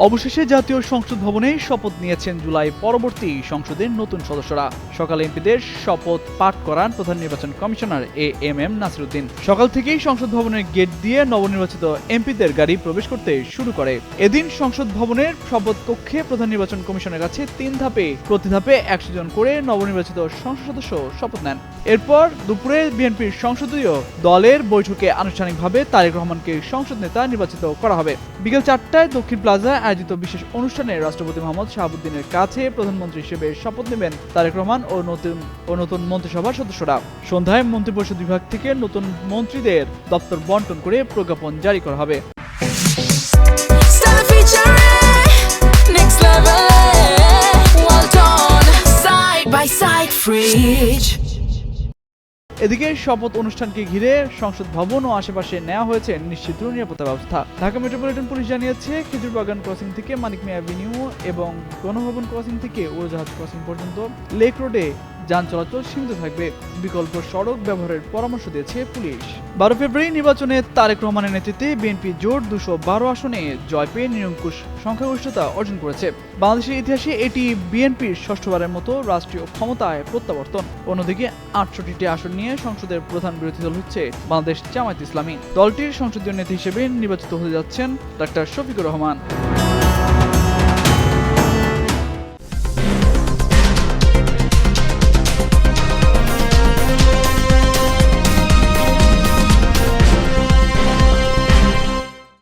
অবশেষে জাতীয় সংসদ ভবনে শপথ নিয়েছেন জুলাই পরবর্তী সংসদের নতুন সদস্যরা। সকালে এমপিদের শপথ পাঠ করান প্রধান নির্বাচন কমিশনার এএমএম নাসিরউদ্দিন। সকাল থেকেই সংসদ ভবনের গেট দিয়ে নবনির্বাচিত এমপিদের গাড়ি প্রবেশ করতে শুরু করে। এদিন সংসদ ভবনের শপথ কক্ষে প্রধান নির্বাচন কমিশনের কাছে 3 ধাপে প্রতি ধাপে 100 জন করে নবনির্বাচিত সংসদ সদস্য শপথ নেন। এরপর দুপুরে বিএনপির সংসদীয় দলের বৈঠকে আনুষ্ঠানিকভাবে তারেক রহমানকে সংসদ নেতা নির্বাচিত করা হবে। বিকেল 4টায় দক্ষিণ প্লাজা আয়োজিত বিশেষ অনুষ্ঠানে রাষ্ট্রপতি মোহাম্মদ শাহাবুদ্দিনের কাছে প্রধানমন্ত্রী হিসেবে শপথ নেবেন তারেক রহমান ও নতুন মন্ত্রিসভার সদস্যরা। সন্ধ্যায় মন্ত্রিপরিষদ বিভাগ থেকে নতুন মন্ত্রীদের দপ্তর বন্টন করে প্রজ্ঞাপন জারি করা হবে। এদিকে শপথ অনুষ্ঠানকে ঘিরে সংসদ ভবন ও আশেপাশে নেওয়া হয়েছে নিশ্চিত নিরাপত্তা ব্যবস্থা। ঢাকা মেট্রোপলিটন পুলিশ জানিয়েছে, খেজুরবাগান ক্রসিং থেকে মানিক মিয়া অ্যাভিনিউ এবং গণভবন ক্রসিং থেকে উড়োজাহাজ ক্রসিং পর্যন্ত লেক রোডে যান চলাচল সীমিত থাকবে। বিকল্প সড়ক ব্যবহারের পরামর্শ দিয়েছে পুলিশ। 12 ফেব্রুয়ারি নির্বাচনে তারেক রহমানের নেতৃত্বে বিএনপি জোট 212 আসনে জয় পেয়ে নিরঙ্কুশ সংখ্যাগরিষ্ঠতা অর্জন করেছে। বাংলাদেশের ইতিহাসে এটি বিএনপির ষষ্ঠবারের মতো রাষ্ট্রীয় ক্ষমতায় প্রত্যাবর্তন। অন্যদিকে 68টি আসন নিয়ে সংসদের প্রধান বিরোধী দল হচ্ছে বাংলাদেশ জামায়াত ইসলামী। দলটির সংসদীয় নেতা হিসেবে নির্বাচিত হতে যাচ্ছেন ডা. শফিকুর রহমান।